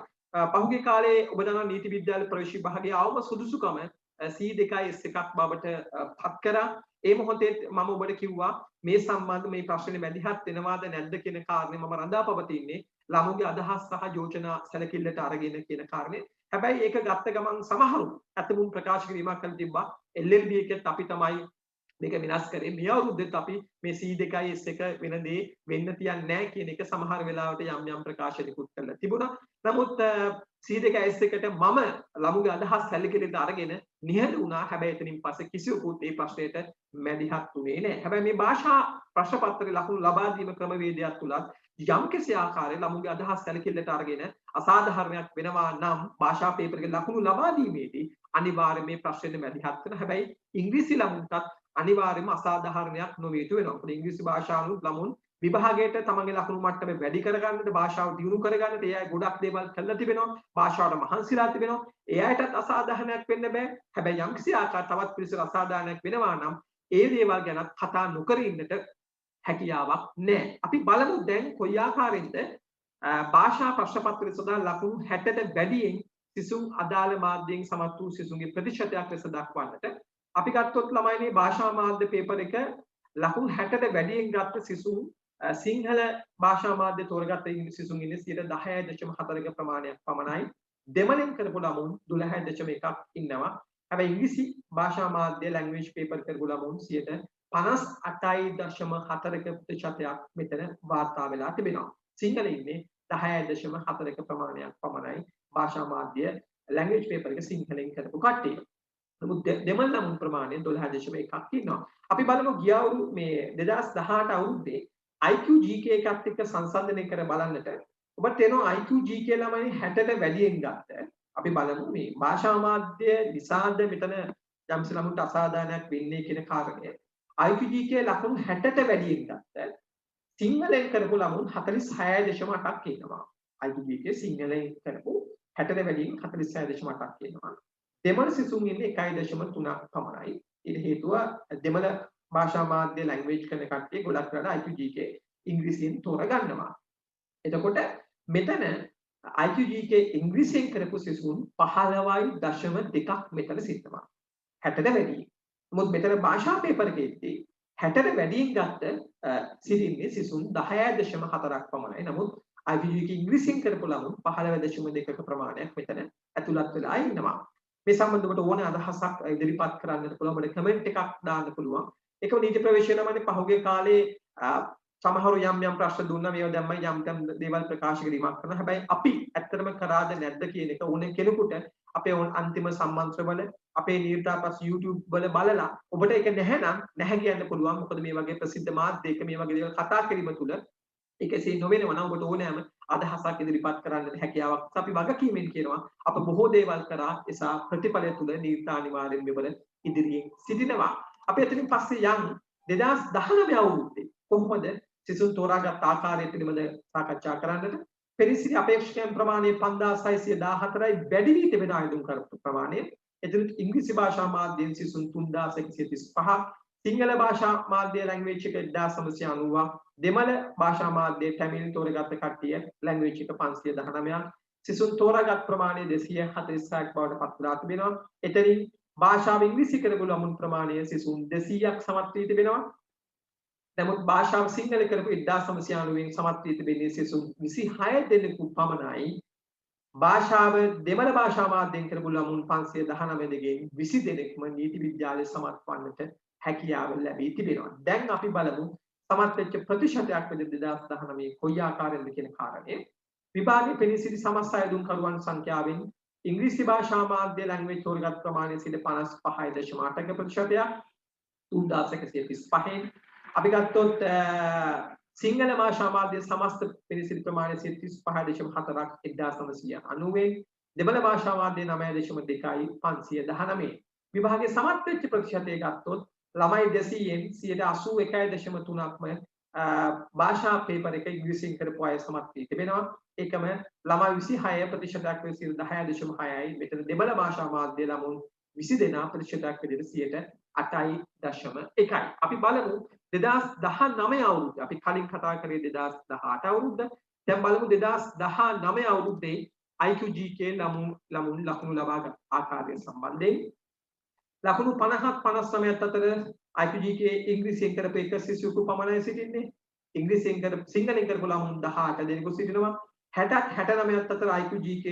පහුගිය කාලේ ඔබ දන්නා නීති විද්‍යාල ප්‍රවේශ විභාගයේ අවම සුදුසුකම C2S1 බවට පත් කරා. ඒ මොහොතේ මම ඔබට කිව්වා මේ සම්බන්ධ මේ ප්‍රශ්නේ මැදිහත් වෙනවාද නැද්ද කියන කාරණේ මම රඳා පවතින්නේ ළමුගේ අදහස් සහ යෝජනා සැලකිල්ලට අරගෙන කියන කාරණේ. හැබැයි ඒක ගත්ත ගමන් සමහරු අතමුන් ප්‍රකාශ කිරීමක් කළ තිබ්බා LLB එකත් අපි තමයි මේක විනාශ කරේ. මේ අවුරුද්දෙත් අපි මේ C2S1 වෙන දේ වෙන්න තියන්නේ නැහැ කියන එක සමහර වෙලාවට යම් ප්‍රකාශනිකුත් කළා තිබුණා. නමුත් C2S1ට මම ළමුගේ අදහස් සැලකිලිට අරගෙන නිහඬ වුණා. හැබැයි එතනින් පස්සේ කිසිවෙකුත් මේ ප්‍රශ්නයට මැදිහත් වුණේ නැහැ. හැබැයි මේ භාෂා ප්‍රශ්න පත්‍රයේ ලකුණු ලබා දීම ක්‍රමවේදයක් තුලත් යම්කිසි ආකාරයේ ළමුගේ අදහස් සැලකිල්ලට අරගෙන අසාධාරණයක් වෙනවා නම් භාෂා පේපර් එකේ ලකුණු ලබා දීමේදී අනිවාර්යයෙන් මේ ප්‍රශ්නෙට මැදිහත් වෙන. හැබැයි ඉංග්‍රීසි ළමුන්ටත් අනිවාර්යයෙන්ම අසාධාරණයක් නොවිය යුතු වෙනවා. මොකද ඉංග්‍රීසි භාෂාවලුත් ළමුන් විභාගයට තමන්ගේ ලකුණු මට්ටම වැඩි කරගන්නට භාෂාව දියුණු කරගන්නට ඒ අය ගොඩක් දේවල් කරලා තිබෙනවා. භාෂාවට මහන්සිලා තිබෙනවා. ඒ අයටත් අසාධාරණයක් වෙන්න බෑ. හැබැයි යම්කිසි ආකාර තවත් පිළිසර අසාධාරණයක් වෙනවා නම් ඒ දේවල් ගැන කතා නොකර ඉන්නට හැකියාවක් නැහැ. අපි බලමු දැන් කොයි ආකාරයෙන්ද භාෂා ප්‍රශ්න පත්‍රයේ සඳහන් ලකුණු 60ට වැඩියෙන් සිසුන් අදාළ මාධ්‍යයෙන් සමත් වූ සිසුන්ගේ ප්‍රතිශතයක් ලෙස දක්වන්නට අපි ගත්තොත් ළමයිනේ භාෂා මාධ්‍ය පේපර් එක ලකුණු 60ට වැඩියෙන් ගත්ත සිසුන් සිංහල භාෂා මාධ්‍ය තෝරගත්ත සිසුන් ඉන්නේ 10.4ක ප්‍රමාණයක් පමණයි. දෙමළෙන් කරපු ළමුන් 12.1ක් ඉන්නවා. හැබැයි ඉංග්‍රීසි භාෂා මාධ්‍ය ලැන්ග්වේජ් පේපර් කරපු ළමුන් 58.4ක ප්‍රතිශතයක් මෙතන වාර්තා වෙලා තිබෙනවා. සිංහල ඉන්නේ 10.4ක ප්‍රමාණයක් පමණයි භාෂා මාධ්‍ය ලැන්ග්වේජ් පේපර් එක සිංහලෙන් කරපු කට්ටිය. නමුත් දෙමළ ළමුන් ප්‍රමාණය 12.1ක් ඉන්නවා. අපි බලමු ගිය අවුරුදු මේ 2018 අවුරුද්දේ IQ GK එකත් එක්ක සංසන්දනය කර බලන්නට ඔබට තේරෙනවා IQ GK ළමයි 60ට වැඩියෙන් ගත්ත. අපි බලමු මේ භාෂා මාධ්‍ය නිසාද මෙතන යම්සි ළමුන්ට අසාධාරණයක් වෙන්නේ කියන කාරණය. IQ GK ලකුණු 60ට වැඩියෙන් ගත්ත. සිංහලෙන් කරපු ළමුන් 46.8ක් ඉන්නවා. IQ GK සිංහලෙන් කරපු 60ට වැඩියෙන් 46.8ක් ඉන්නවා. දෙමළ සිසුන් ඉන්නේ 1.3ක් පමණයි. ඊට හේතුව දෙමළ භාෂා මාධ්‍ය ලැන්ග්වේජ් කරන කට්ටිය ගොඩක් වෙලා IQ GK ඉංග්‍රීසියෙන් තෝරගන්නවා. එතකොට මෙතන IQ GK ඉංග්‍රීසියෙන් කරපු සිසුන් 15.2ක් මෙතන සිද්ධවා. 60ට වැඩි. නමුත් මෙතන භාෂා පේපර් එකේදී 60ට වැඩියෙන් ගත්ත සිටින්නේ සිසුන් 10.4ක් පමණයි. නමුත් IQ GK ඉංග්‍රීසියෙන් කරපු ළමුන් 15.2ක ප්‍රමාණයක් මෙතන ඇතුළත් වෙලා ඉන්නවා. මේ සම්බන්ධව ඔබට ඕනේ අදහසක් ඉදිරිපත් කරන්නත් පුළුවන්. ඔබට කමෙන්ට් එකක් දාන්න පුළුවන්. ඒකම නීති ප්‍රවේශය නමනේ පහුගිය කාලේ සමහරු යම් ප්‍රශ්න දුන්නා. මේවා දැම්මයි යම් දේවල් ප්‍රකාශ කිරීමක් කරනවා. හැබැයි අපි ඇත්තටම කරාද නැද්ද කියන එක ඕනේ කෙනෙකුට අපේ අන්තිම සම්මන්ත්‍රවල අපේ නිර්තාපස් YouTube වල බලලා ඔබට ඒක නැහැ කියන්න පුළුවන්. මොකද මේ වගේ ප්‍රසිද්ධ මාධ්‍යයක මේ වගේ දේවල් කතා කිරීම තුළ ඒකසේ නොවෙනවා නම් ඔබට ඕනෑම අදහසක් ඉදිරිපත් කරන්නට හැකියාවක් අපි වගකීමෙන් කියනවා. අප බොහෝ දේවල් කරා එසා ප්‍රතිඵලය තුළ නීති අනිවාර්යෙන් මෙවල ඉදිරියෙන් සිටිනවා. අපි එතනින් පස්සේ යන් 2019 අවුරුද්දේ කොහොමද සිසුන් තෝරාගත් ආකාරය පිළිබඳ සාකච්ඡා කරන්නට පෙරිසිරි අපේක්ෂකයන් ප්‍රමාණය 5614යි වැඩි වී තිබෙන ආයුධම් කරපු ප්‍රමාණය. එතන ඉංග්‍රීසි භාෂා මාධ්‍යයෙන් සිසුන් 3135ක්, සිංහල භාෂා මාධ්‍ය ලැන්ග්වේජ් එක 1990ක්, දෙමළ භාෂා මාධ්‍ය තමිල් තෝරාගත් කට්ටිය ලැන්ග්වේජ් එක 519ක්, සිසුන් තෝරාගත් ප්‍රමාණය 246ක් බවට පත් වෙලා තිබෙනවා. එතනින් භාෂාව ඉංග්‍රීසි කරපු ළමුන් ප්‍රමාණය සිසුන් 200ක් සමත් වී තිබෙනවා. නමුත් භාෂාව සිංහල කරපු 1990න් සමත් වී තිබෙන්නේ සිසුන් 26 දෙනෙකු පමණයි. භාෂාව දෙමළ භාෂා මාධ්‍යයෙන් කරපු ළමුන් 519 දෙනෙක්ගෙන් 20 දෙනෙක්ම නීති විද්‍යාලයේ සමත් වන්නට හැකියාව ලැබී තිබෙනවා. දැන් අපි බලමු සමත් වෙච්ච ප්‍රතිශතයක් වෙන 2019 කොයි ආකාරයෙන්ද කියන කාරණේ. විභාගයේ පෙනී සිටි සමස්ත අයදුම්කරුවන් සංඛ්‍යාවෙන් ඉංග්‍රීසි භාෂා මාධ්‍ය ලැන්ග්වේජ් තෝරගත් ප්‍රමාණය 55.8ක ප්‍රතිශතයක් 3135න්. අපි ගත්තොත් සිංහල භාෂා මාධ්‍ය සමස්ත පෙනී සිටි ප්‍රමාණය 35.4ක් 1990න්. දෙමළ භාෂා මාධ්‍ය 9.2යි 519. විභාගයේ සමත් වෙච්ච ප්‍රතිශතය ගත්තොත් ළමයි 200න් 81.3ක්ම භාෂා පේපර් එක ඉංග්‍රීසියෙන් කරපු අය සමත් වී තිබෙනවා. ඒකම ළමයි 26% විසින් 10.6යි. මෙතන දෙමළ භාෂා මාධ්‍ය ළමුන් 20 දෙනා ප්‍රතිශතයක් විදිහට 8.1යි. අපි බලමු 2019 අවුරුද්ද. අපි කලින් කතා කරේ 2018 අවුරුද්ද. දැන් බලමු 2019 අවුරුද්දේ IQGK ළමුන් ලකුණු ලබාගත් ආකාරය සම්බන්ධයෙන් ලකුණු 50ක් 59ක් අතර IQGK ඉංග්‍රීසියෙන් කරපු එක සිසුවෙකු පමණයි සිටින්නේ. ඉංග්‍රීසියෙන් කරපු සිංහලෙන් කරපු ළමුන් 18 දෙනෙකු සිටිනවා. 60ක් 69ක් අතර IQGK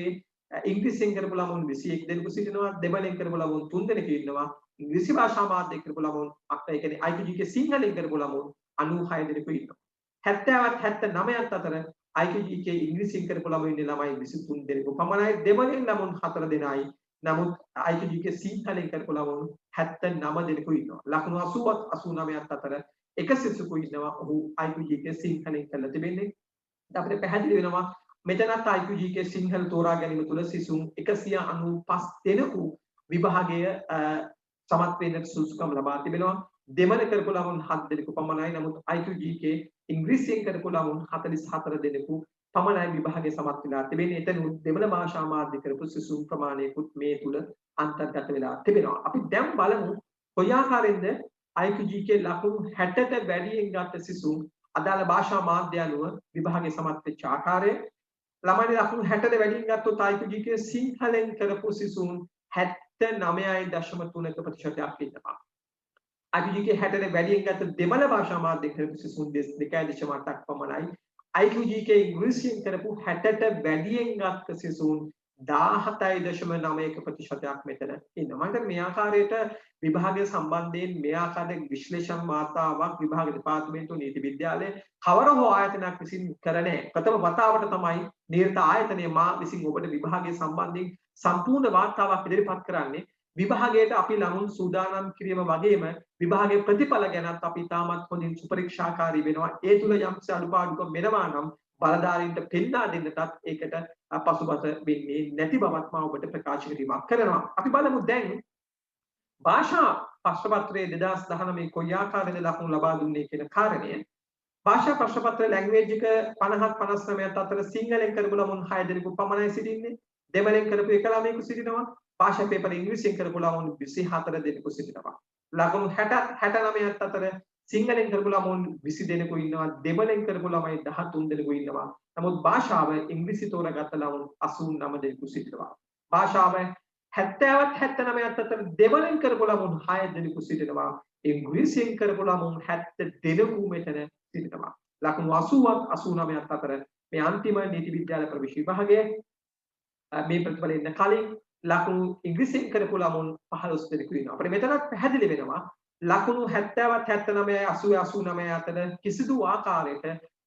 ඉංග්‍රීසියෙන් කරපු ළමුන් 21 දෙනෙකු සිටිනවා. දෙමළෙන් කරපු ළමුන් 3 දෙනෙකු ඉන්නවා. ඉංග්‍රීසි භාෂා මාධ්‍යයෙන් කරපු ළමුන් ඒ කියන්නේ IQGK සිංහලෙන් කරපු ළමුන් 96 දෙනෙකු ඉන්නවා. 70ක් 79ක් අතර IQGK ඉංග්‍රීසියෙන් කරපු ළමුන් ඉන්නේ ළමයි 23 දෙනෙකු පමණයි. දෙමළෙන් ළමුන් 4 දෙනයි. නමුත් IQGK සිංහලෙන් කරපු ළමුන් 79 දෙනෙකු ඉන්නවා. ලකුණු 80ක් 89ක් අතර එක සිසුවෙකු ඉන්නවා. ඔහු IQGK සිංහලෙන් කරලා තිබෙන්නේ. අපිට පැහැදිලි වෙනවා මෙතනත් IQGK සිංහල තෝරා ගැනීම තුළ සිසුන් 195 දෙනෙකු විභාගය සමත් වෙන්න සුසුකම් ලබා තිබෙනවා. දෙමළ කරපු ළමුන් 7 දෙනෙකු පමණයි. නමුත් IQGK ඉංග්‍රීසියෙන් කරපු ළමුන් 44 දෙනෙකු පමණයි විභාගයේ සමත් වෙලා තිබෙන්නේ. එතන දෙමළ භාෂා මාධ්‍ය කරපු සිසුන් ප්‍රමාණයකුත් මේ තුල අන්තර්ගත වෙලා තිබෙනවා. අපි දැන් බලමු කොයි ආකාරයෙන්ද IQGK ලකුණු 60ට වැඩියෙන් ගත්ත සිසුන් අදාළ භාෂා මාධ්‍ය අනුව විභාගයේ සමත් වෙච්ච ආකාරය. ළමයි ලකුණු 60ට වැඩියෙන් ගත්තොත් IQGK සිංහලෙන් කරපු සිසුන් 79.3% ඉන්නවා. IQGK 60ට වැඩියෙන් ගත්ත දෙමළ භාෂා මාධ්‍ය කරපු සිසුන් 2.8ක් පමණයි. IQGK ඉංග්‍රීසියෙන් කරපු 60ට වැඩියෙන් ගත්ත සිසුන් 17.9% මෙතන ඉන්නවා. මම මේ ආකාරයට විභාගය සම්බන්ධයෙන් මේ ආකාරයේ විශ්ලේෂණ වාර්තාවක් විභාග දෙපාර්තමේන්තුව නීති විද්‍යාලයේ කවර හෝ ආයතනයක් විසින් කරන්නේ ප්‍රථම වතාවට තමයි නිර්ත ආයතනයේ මා විසින් ඔබට විභාගය සම්බන්ධයෙන් සම්පූර්ණ වාර්තාවක් ඉදිරිපත් කරන්නේ. විභාගයට අපි ළමුන් සූදානම් කිරීම වගේම විභාගයේ ප්‍රතිඵල ගැනත් අපි තාමත් හොඳින් සුපරීක්ෂාකාරී වෙනවා. ඒ තුල යම්කිසි අඩුපාඩුකම් වෙනවා නම් බලධාරීන්ට පෙන්වා දෙන්නටත් ඒකට පසුබට වෙන්නේ නැති බවත් මම ඔබට ප්‍රකාශ කිරීමක් කරනවා. අපි බලමු දැන් භාෂා ප්‍රශ්න පත්‍රයේ 2019 කොයි ආකාරයෙන්ද ලකුණු ලබා දුන්නේ කියන කාරණය. භාෂා ප්‍රශ්න පත්‍රයේ ලැන්ග්වේජ් එක 50ක් 59ක් අතර සිංහලෙන් කරපු ළමුන් 6 දෙනෙකු පමණයි සිටින්නේ. දෙමළෙන් කරපු එක ළමයෙකු සිටිනවා. භාෂා පේපර් ඉංග්‍රීසියෙන් කරපු ළමුන් 24 දෙනෙකු සිටිනවා. ලකුණු 60ක් 69ක් අතර සිංහලෙන් කරපු ළමුන් 20 දෙනෙකු ඉන්නවා. දෙමළෙන් කරපු ළමයි 13 දෙනෙකු ඉන්නවා. නමුත් භාෂාව ඉංග්‍රීසි තෝරාගත්ත ළමුන් 89 දෙනෙකු සිටිනවා. භාෂාව 70ක් 79ක් අතර දෙමළෙන් කරපු ළමුන් 6 දෙනෙකු සිටිනවා. ඉංග්‍රීසියෙන් කරපු ළමුන් 70 දෙනෙකු මෙතන සිටිනවා. ලකුණු 80ක් 89ක් අතර මේ අන්තිම නීති විද්‍යාල ප්‍රවේශ විභාගයේ මේ ප්‍රතිඵල එන්න කලින් ලකුණු ඉංග්‍රීසියෙන් කරපු ළමුන් 15 දෙනෙකු ඉන්නවා. අපිට මෙතනත් පැහැදිලි වෙනවා ලකුණු 70ක් 79 80 89 අතර කිසිදු ආකාරයක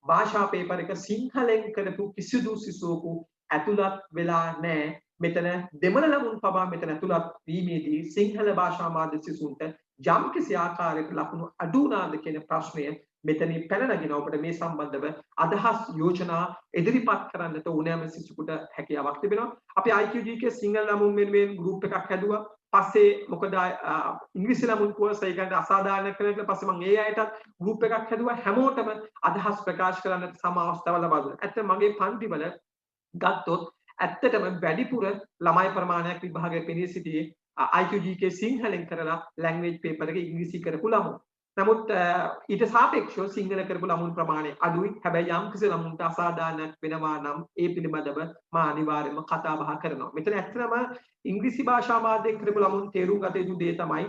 භාෂා පේපර් එක සිංහලෙන් කරපු කිසිදු සිසුවෙකු ඇතුළත් වෙලා නැහැ. මෙතන දෙමළ ළමුන් පවා මෙතන ඇතුළත් වීමේදී සිංහල භාෂා මාධ්‍ය සිසුන්ට යම් කිසි ආකාරයක ලකුණු අඩු වුණාද කියන ප්‍රශ්නය මෙතනින් පැන නගිනවා. ඔබට මේ සම්බන්ධව අදහස් යෝජනා ඉදිරිපත් කරන්නට ඕනෑම සිසුකට හැකියාවක් තිබෙනවා. අපි IQGK සිංහල ළමුන් වෙනුවෙන් ගෲප් එකක් හැදුවා. පස්සේ මොකද ඉංග්‍රීසි ළමුන් කෝර්ස් එකකට අසාධාරණ කරලා පස්සේ මම ඒ අයටත් ගෲප් එකක් හැදුවා. හැමෝටම අදහස් ප්‍රකාශ කරන්නට සම අවස්ථාව ලබා දුන්නා. ඇත්තට මගේ පන්තිවල ගත්තොත් ඇත්තටම වැඩිපුර ළමයි ප්‍රමාණයක් විභාගයේ පෙනී සිටියේ IQGK සිංහලෙන් කරලා ලැන්ග්වේජ් පේපර් එක ඉංග්‍රීසි කරපු ළමුන්. නමුත් ඊට සාපේක්ෂව සිංහල කරපු ළමුන් ප්‍රමාණය අඩුයි. හැබැයි යම් කිසි ළමුන්ට අසාධාරණයක් වෙනවා නම් ඒ පිළිබඳව මා අනිවාර්යයෙන්ම කතා බහ කරනවා. මෙතන ඇත්තටම ඉංග්‍රීසි භාෂා මාධ්‍යයෙන් කරපු ළමුන් තේරුම් ගත යුතු දේ තමයි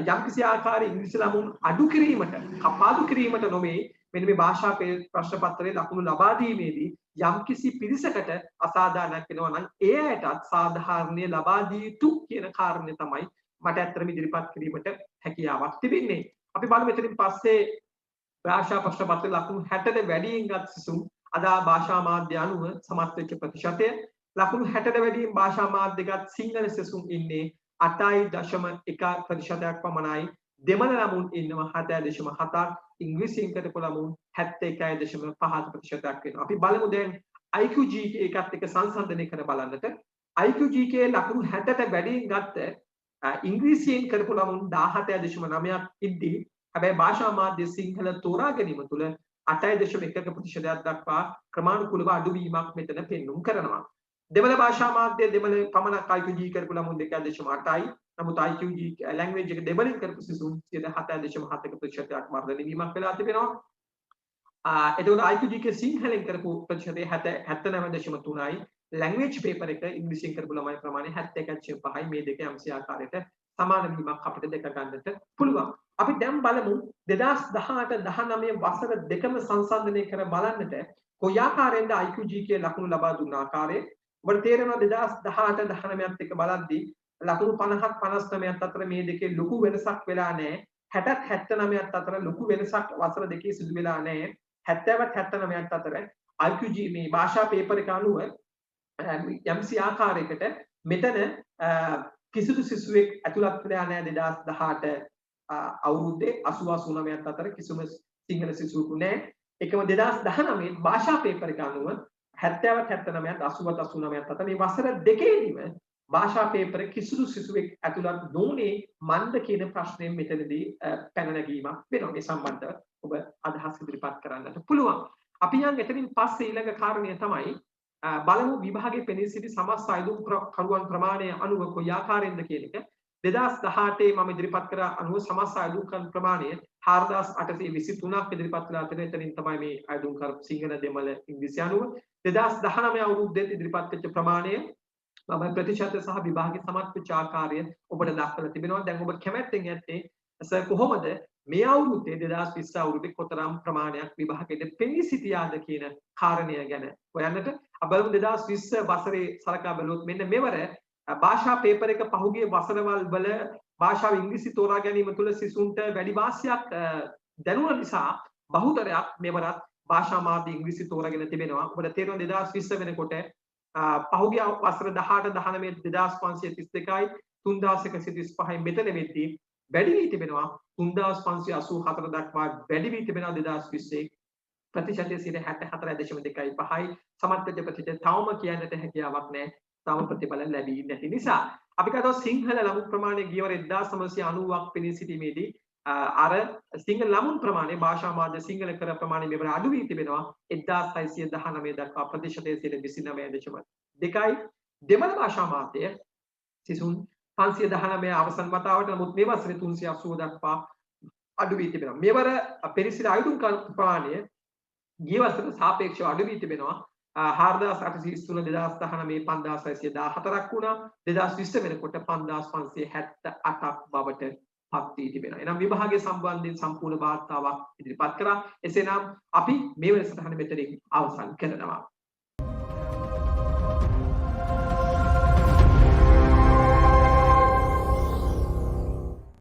යම් කිසි ආකාරයේ ඉංග්‍රීසි ළමුන් අඩු කිරීමට, කපාදු කිරීමට නොවේ මෙන්න මේ භාෂා ප්‍රශ්න පත්‍රයේ ලකුණු ලබා දීමේදී යම් කිසි පිරිසකට අසාධාරණයක් වෙනවා නම් ඒ අයටත් සාධාරණය ලබා දී යුතු කියන කාරණය තමයි මට ඇත්තටම ඉදිරිපත් කිරීමට හැකියාවක් තිබෙන්නේ. අපි බලමු එතනින් පස්සේ භාෂා ප්‍රශ්න පත්‍රයේ ලකුණු 60ට වැඩියෙන් ගත් සිසුන් අදා භාෂා මාධ්‍ය අනුව සමත් වෙච්ච ප්‍රතිශතය ලකුණු 60ට වැඩියෙන් භාෂා මාධ්‍ය ගත් සිංහල සිසුන් ඉන්නේ 8.1% පමණයි. දෙමළ ළමුන් ඉන්නවා 7.7ක්. ඉංග්‍රීසියෙන් කරපු ළමුන් 71.5% වෙනවා. අපි බලමු දැන් IQGK එකත් එක්ක සංසන්දනය කර බලන්නට. IQGK ලකුණු 60ට වැඩියෙන් ගත්ත ඉංග්‍රීසියෙන් කරපු ළමුන් 17.9ක් ඉද්දී හැබැයි භාෂා මාධ්‍ය සිංහල තෝරා ගැනීම තුළ 8.1% දක්වා ක්‍රමානුකූලව අඩුවීමක් මෙතන පෙන්눔 කරනවා. දෙමළ භාෂා මාධ්‍ය දෙමළ පමණක් IQG කරපු ළමුන් 2.8යි. නමුත් IQG ලැන්ග්වේජ් එක දෙමළින් කරපු සිසුන් 7.7%ක් වර්ධනය වීමක් වෙලා තිබෙනවා. එතකොට IQG එකේ සිංහලෙන් කරපු ප්‍රතිශතය 79.3යි. ලැන්ග්වේජ් පේපර් එක ඉංග්‍රීසියෙන් කරපු ළමයි ප්‍රමාණය 71.5යි. මේ දෙක යම්සි ආකාරයට සමාන වීමක් අපිට දෙක ගන්නට පුළුවන්. අපි දැන් බලමු 2018 19 වසර දෙකම සංසන්දනය කර බලන්නට කොයි ආකාරයෙන්ද IQG එකේ ලකුණු ලබා දුන්න ආකාරය. ඔබට තේරෙනවා 2018 19ත් එක්ක බලද්දී ලකුණු 50ක් 59ත් අතර මේ දෙකේ ලොකු වෙනසක් වෙලා නැහැ. 60ත් 79ත් අතර ලොකු වෙනසක් වසර දෙකේ සිදු වෙලා නැහැ. 70ත් 79ත් අතර IQG මේ භාෂා පේපර් එක අනුව යම්සි ආකාරයකට මෙතන කිසිදු සිසුවෙක් ඇතුළත් වෙලා නැහැ 2018 අවුරුද්දේ 80 89ත් අතර කිසිම සිංහල සිසුවෙකු නැහැ. එකම 2019 භාෂා පේපර් එක අනුව 70ත් 79ත් 80ත් 89ත් අතර මේ වසර දෙකේදීම භාෂා පේපර් කිසිදු සිසුවෙක් ඇතුළත් නොවුනේ මන්ද කියන ප්‍රශ්නයෙන් මෙතනදී පැන නැගීමක් වෙනවා. මේ සම්බන්ධව ඔබ අදහස් ඉදිරිපත් කරන්නට පුළුවන්. අපි යන් එතනින් පස්සේ ඊළඟ කාරණය තමයි බලමු විභාගයේ පෙනී සිටි සමස්ත අයදුම් කරුවන් ප්‍රමාණය අනුව කොයි ආකාරයෙන්ද කියන එක. 2018 මම ඉදිරිපත් කර අනුව සමස්ත අයදුම් කරු ප්‍රමාණය 4823ක් ඉදිරිපත් වෙලා තියෙන. එතනින් තමයි මේ අයදුම් කරු සිංහල දෙමළ ඉංග්‍රීසි අනුව 2019 අවුරුද්දේ ඉදිරිපත් වෙච්ච ප්‍රමාණය මම ප්‍රතිශත සහ විභාගයේ සමත් වෙච්ච ආකාරය ඔබට දක්වලා තිබෙනවා. දැන් ඔබ කැමැත්තෙන් ඇත්තේ සර් කොහොමද මේ අවුරුද්දේ 2020 අවුරුද්දේ කොතරම් ප්‍රමාණයක් විභාගයේ පෙනී සිටියාද කියන කාරණය ගැන හොයන්නට අපලමු 2020 වසරේ සලකා බලුවොත් මෙන්න මෙවර භාෂා පේපර් එක පහුගිය වසරවල් වල භාෂාව ඉංග්‍රීසි තෝරා ගැනීම තුළ සිසුන්ට වැඩි වාසියක් දැනුන නිසා බහුතරයක් මෙවරත් භාෂා මාධ්‍ය ඉංග්‍රීසි තෝරාගෙන තිබෙනවා. ඔබට තේරෙනවා 2020 වෙනකොට පහුගිය වසර 18 19 2532යි 3135යි මෙතන වෙද්දී වැඩි වී තිබෙනවා 3584 දක්වා වැඩි වී තිබෙනවා 2020 ප්‍රතිශතය 64.2.5යි. සමත් වෙච්ච ප්‍රතිශතය තවම කියන්නට හැකියාවක් නැහැ. තවම ප්‍රතිඵල ලැබී නැති නිසා අපි කතාව සිංහල ළමුන් ප්‍රමාණය ගියවර 1990ක් පෙනී සිටීමේදී අර සිංහල ළමුන් ප්‍රමාණය භාෂා මාධ්‍ය සිංහල කර ප්‍රමාණය මෙවර අඩු වී තිබෙනවා 1619 දක්වා ප්‍රතිශතය 29.2යි. දෙමළ භාෂා මාධ්‍ය සිසුන් 519 අවසන් වතාවට නමුත් මේ වසරේ 380 දක්වා අඩු වී තිබෙනවා. මෙවර පෙරසිට අයදුම් ප්‍රමාණය ගිය වසරට සාපේක්ෂව අඩු වී තිබෙනවා. 4833 2019 5614ක් වුණා. 2020 වෙනකොට 5578ක් බවට පත් වී තිබෙනවා. එනම් විභාගයේ සම්බන්ධයෙන් සම්පූර්ණ වාර්තාවක් ඉදිරිපත් කරා. එසේනම් අපි මේ වැඩසටහන මෙතනින් අවසන් කරනවා.